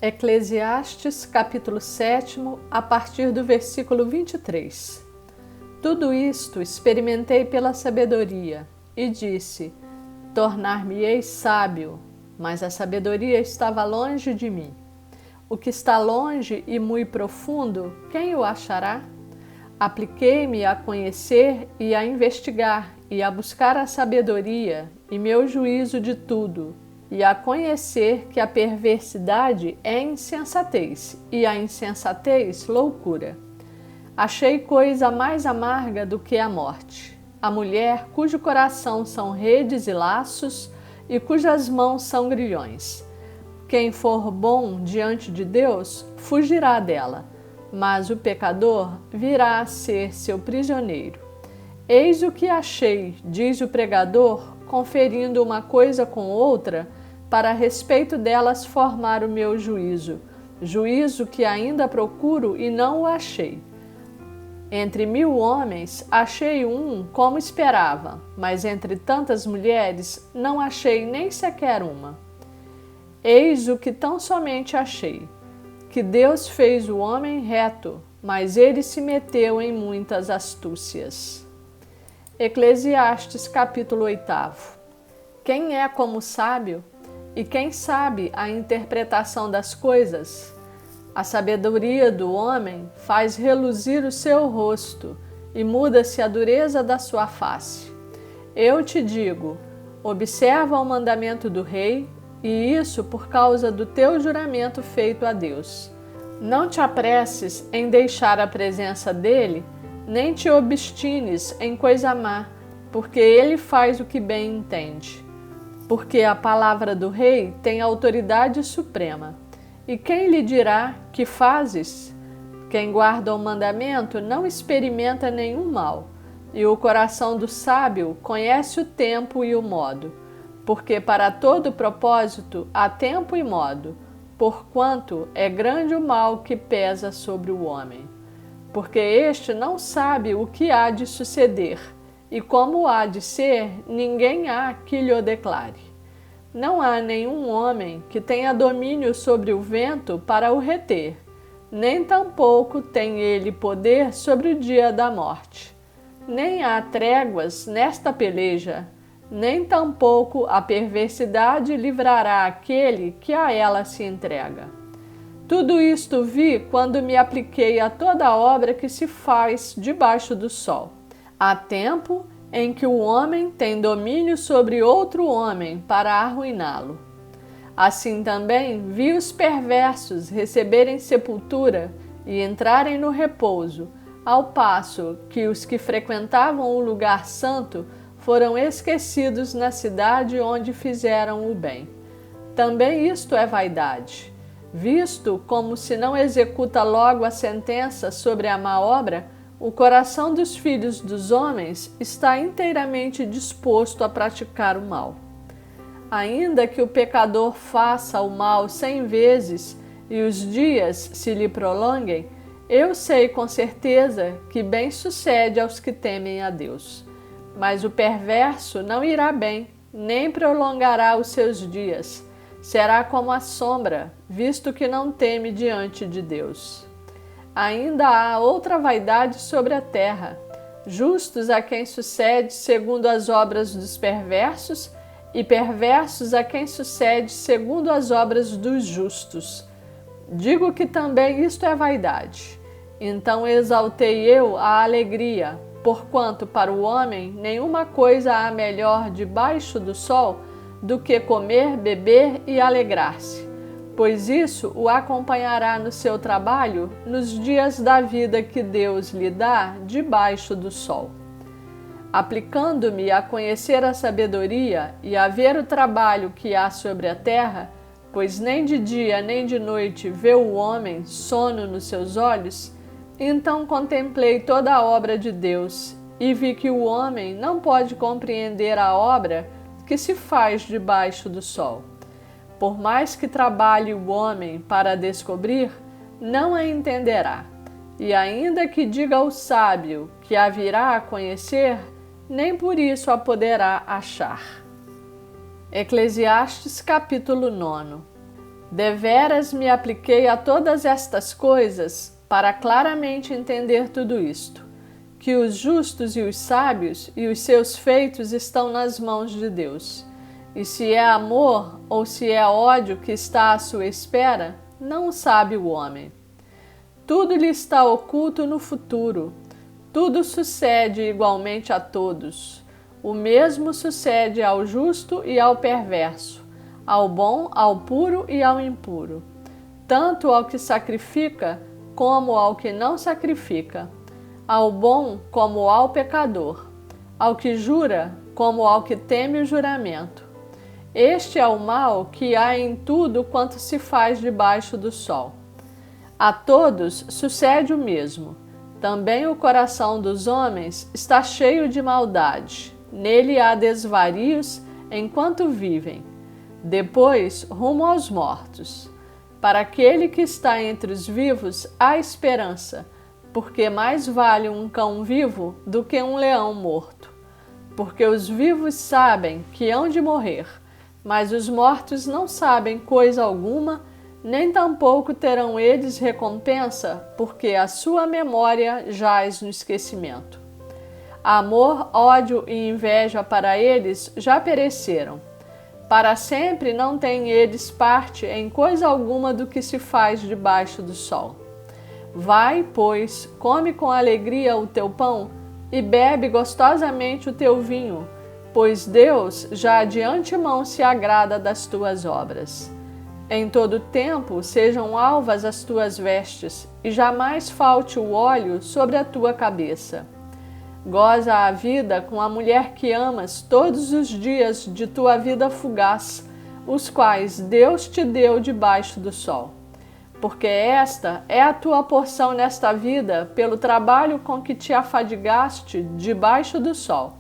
Eclesiastes, capítulo 7, a partir do versículo 23. Tudo isto experimentei pela sabedoria, e disse: tornar-me-ei sábio, mas a sabedoria estava longe de mim. O que está longe e muito profundo, quem o achará? Apliquei-me a conhecer e a investigar, e a buscar a sabedoria e meu juízo de tudo, e a conhecer que a perversidade é insensatez, e a insensatez loucura. Achei coisa mais amarga do que a morte, a mulher cujo coração são redes e laços, e cujas mãos são grilhões. Quem for bom diante de Deus, fugirá dela, mas o pecador virá a ser seu prisioneiro. Eis o que achei, diz o pregador, conferindo uma coisa com outra, para a respeito delas formar o meu juízo, juízo que ainda procuro e não o achei. Entre 1000 homens achei um como esperava, mas entre tantas mulheres não achei nem sequer uma. Eis o que tão somente achei, que Deus fez o homem reto, mas ele se meteu em muitas astúcias. Eclesiastes, capítulo 8. Quem é como sábio? E quem sabe a interpretação das coisas? A sabedoria do homem faz reluzir o seu rosto, e muda-se a dureza da sua face. Eu te digo, observa o mandamento do rei, e isso por causa do teu juramento feito a Deus. Não te apresses em deixar a presença dele, nem te obstines em coisa má, porque ele faz o que bem entende. Porque a palavra do rei tem autoridade suprema. E quem lhe dirá que fazes? Quem guarda o mandamento não experimenta nenhum mal, e o coração do sábio conhece o tempo e o modo. Porque para todo propósito há tempo e modo, porquanto é grande o mal que pesa sobre o homem. Porque este não sabe o que há de suceder, e como há de ser, ninguém há que lhe o declare. Não há nenhum homem que tenha domínio sobre o vento para o reter, nem tampouco tem ele poder sobre o dia da morte. Nem há tréguas nesta peleja, nem tampouco a perversidade livrará aquele que a ela se entrega. Tudo isto vi quando me apliquei a toda a obra que se faz debaixo do sol. Há tempo em que o homem tem domínio sobre outro homem para arruiná-lo. Assim também vi os perversos receberem sepultura e entrarem no repouso, ao passo que os que frequentavam o lugar santo foram esquecidos na cidade onde fizeram o bem. Também isto é vaidade. Visto como se não executa logo a sentença sobre a má obra, o coração dos filhos dos homens está inteiramente disposto a praticar o mal. Ainda que o pecador faça o mal 100 vezes e os dias se lhe prolonguem, eu sei com certeza que bem sucede aos que temem a Deus. Mas o perverso não irá bem, nem prolongará os seus dias. Será como a sombra, visto que não teme diante de Deus. Ainda há outra vaidade sobre a terra, justos a quem sucede segundo as obras dos perversos, e perversos a quem sucede segundo as obras dos justos. Digo que também isto é vaidade. Então exaltei eu a alegria, porquanto para o homem nenhuma coisa há melhor debaixo do sol do que comer, beber e alegrar-se. Pois isso o acompanhará no seu trabalho nos dias da vida que Deus lhe dá debaixo do sol. Aplicando-me a conhecer a sabedoria e a ver o trabalho que há sobre a terra, pois nem de dia nem de noite vê o homem sono nos seus olhos, então contemplei toda a obra de Deus e vi que o homem não pode compreender a obra que se faz debaixo do sol. Por mais que trabalhe o homem para descobrir, não a entenderá. E ainda que diga ao sábio que a virá a conhecer, nem por isso a poderá achar. Eclesiastes capítulo 9. Deveras me apliquei a todas estas coisas para claramente entender tudo isto, que os justos e os sábios e os seus feitos estão nas mãos de Deus. E se é amor ou se é ódio que está à sua espera, não o sabe o homem. Tudo lhe está oculto no futuro. Tudo sucede igualmente a todos. O mesmo sucede ao justo e ao perverso, ao bom, ao puro e ao impuro, tanto ao que sacrifica como ao que não sacrifica, ao bom como ao pecador, ao que jura como ao que teme o juramento. Este é o mal que há em tudo quanto se faz debaixo do sol. A todos sucede o mesmo. Também o coração dos homens está cheio de maldade. Nele há desvarios enquanto vivem. Depois, rumo aos mortos. Para aquele que está entre os vivos, há esperança, porque mais vale um cão vivo do que um leão morto. Porque os vivos sabem que hão de morrer, mas os mortos não sabem coisa alguma, nem tampouco terão eles recompensa, porque a sua memória jaz no esquecimento. Amor, ódio e inveja para eles já pereceram. Para sempre não têm eles parte em coisa alguma do que se faz debaixo do sol. Vai, pois, come com alegria o teu pão e bebe gostosamente o teu vinho, pois Deus já de antemão se agrada das tuas obras. Em todo tempo sejam alvas as tuas vestes, e jamais falte o óleo sobre a tua cabeça. Goza a vida com a mulher que amas todos os dias de tua vida fugaz, os quais Deus te deu debaixo do sol. Porque esta é a tua porção nesta vida pelo trabalho com que te afadigaste debaixo do sol.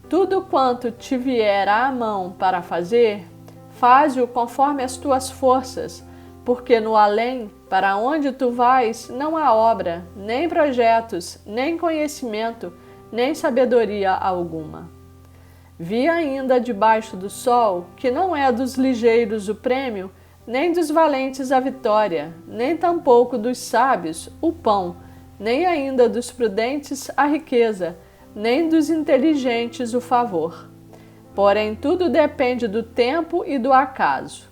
Tudo quanto te vier à mão para fazer, faze-o conforme as tuas forças, porque no além, para onde tu vais, não há obra, nem projetos, nem conhecimento, nem sabedoria alguma. Vi ainda debaixo do sol que não é dos ligeiros o prêmio, nem dos valentes a vitória, nem tampouco dos sábios o pão, nem ainda dos prudentes a riqueza, nem dos inteligentes o favor. Porém, tudo depende do tempo e do acaso,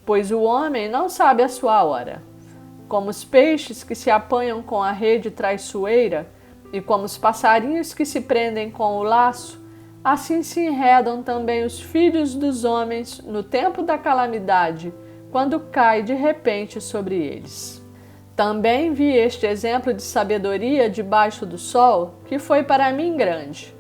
pois o homem não sabe a sua hora. Como os peixes que se apanham com a rede traiçoeira, e como os passarinhos que se prendem com o laço, assim se enredam também os filhos dos homens no tempo da calamidade, quando cai de repente sobre eles. Também vi este exemplo de sabedoria debaixo do sol, que foi para mim grande.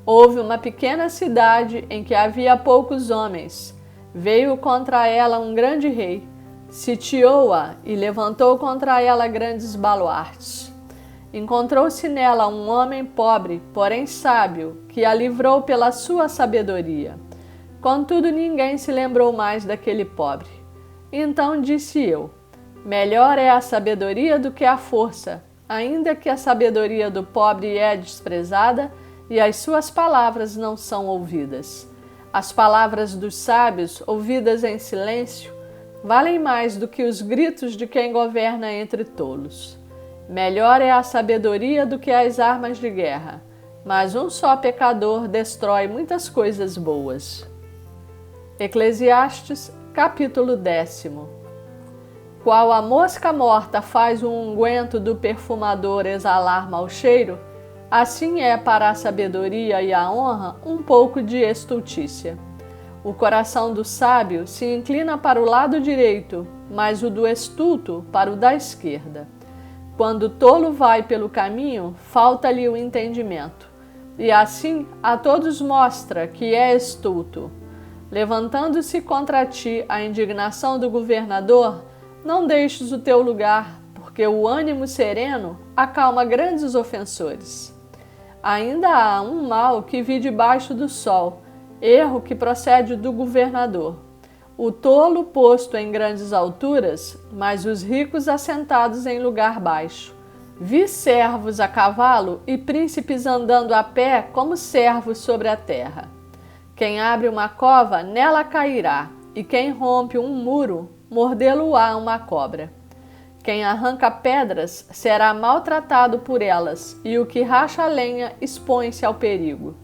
Houve uma pequena cidade em que havia poucos homens. Veio contra ela um grande rei, sitiou-a e levantou contra ela grandes baluartes. Encontrou-se nela um homem pobre, porém sábio, que a livrou pela sua sabedoria. Contudo, ninguém se lembrou mais daquele pobre. Então disse eu: melhor é a sabedoria do que a força, ainda que a sabedoria do pobre é desprezada e as suas palavras não são ouvidas. As palavras dos sábios, ouvidas em silêncio, valem mais do que os gritos de quem governa entre tolos. Melhor é a sabedoria do que as armas de guerra, mas um só pecador destrói muitas coisas boas. Eclesiastes, capítulo 10. Qual a mosca morta faz o unguento do perfumador exalar mau cheiro, assim é para a sabedoria e a honra um pouco de estultícia. O coração do sábio se inclina para o lado direito, mas o do estulto para o da esquerda. Quando o tolo vai pelo caminho, falta-lhe o entendimento, e assim a todos mostra que é estulto. Levantando-se contra ti a indignação do governador, não deixes o teu lugar, porque o ânimo sereno acalma grandes ofensores. Ainda há um mal que vi debaixo do sol, erro que procede do governador. O tolo posto em grandes alturas, mas os ricos assentados em lugar baixo. Vi servos a cavalo e príncipes andando a pé como servos sobre a terra. Quem abre uma cova, nela cairá, e quem rompe um muro, mordê-lo-á uma cobra. Quem arranca pedras será maltratado por elas, e o que racha a lenha expõe-se ao perigo.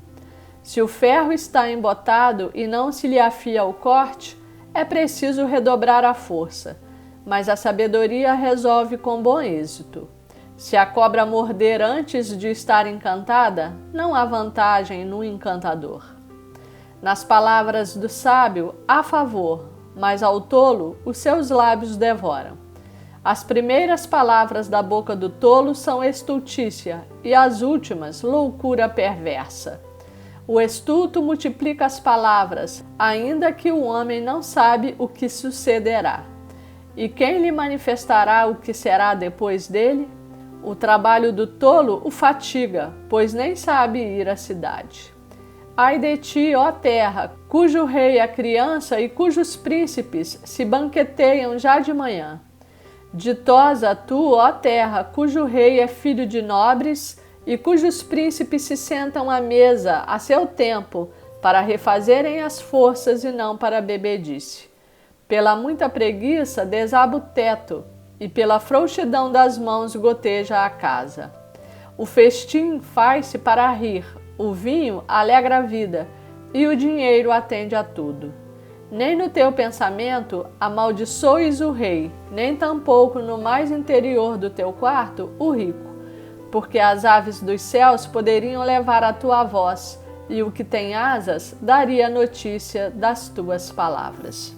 Se o ferro está embotado e não se lhe afia o corte, é preciso redobrar a força, mas a sabedoria resolve com bom êxito. Se a cobra morder antes de estar encantada, não há vantagem no encantador. Nas palavras do sábio há favor, mas ao tolo os seus lábios devoram. As primeiras palavras da boca do tolo são estultícia, e as últimas, loucura perversa. O estulto multiplica as palavras, ainda que o homem não sabe o que sucederá. E quem lhe manifestará o que será depois dele? O trabalho do tolo o fatiga, pois nem sabe ir à cidade. Ai de ti, ó terra, cujo rei é criança e cujos príncipes se banqueteiam já de manhã. Ditosa tu, ó terra, cujo rei é filho de nobres e cujos príncipes se sentam à mesa a seu tempo para refazerem as forças e não para a bebedice. Pela muita preguiça desaba o teto, e pela frouxidão das mãos goteja a casa. O festim faz-se para rir, o vinho alegra a vida, e o dinheiro atende a tudo. Nem no teu pensamento amaldiçoes o rei, nem tampouco no mais interior do teu quarto o rico, porque as aves dos céus poderiam levar a tua voz, e o que tem asas daria notícia das tuas palavras.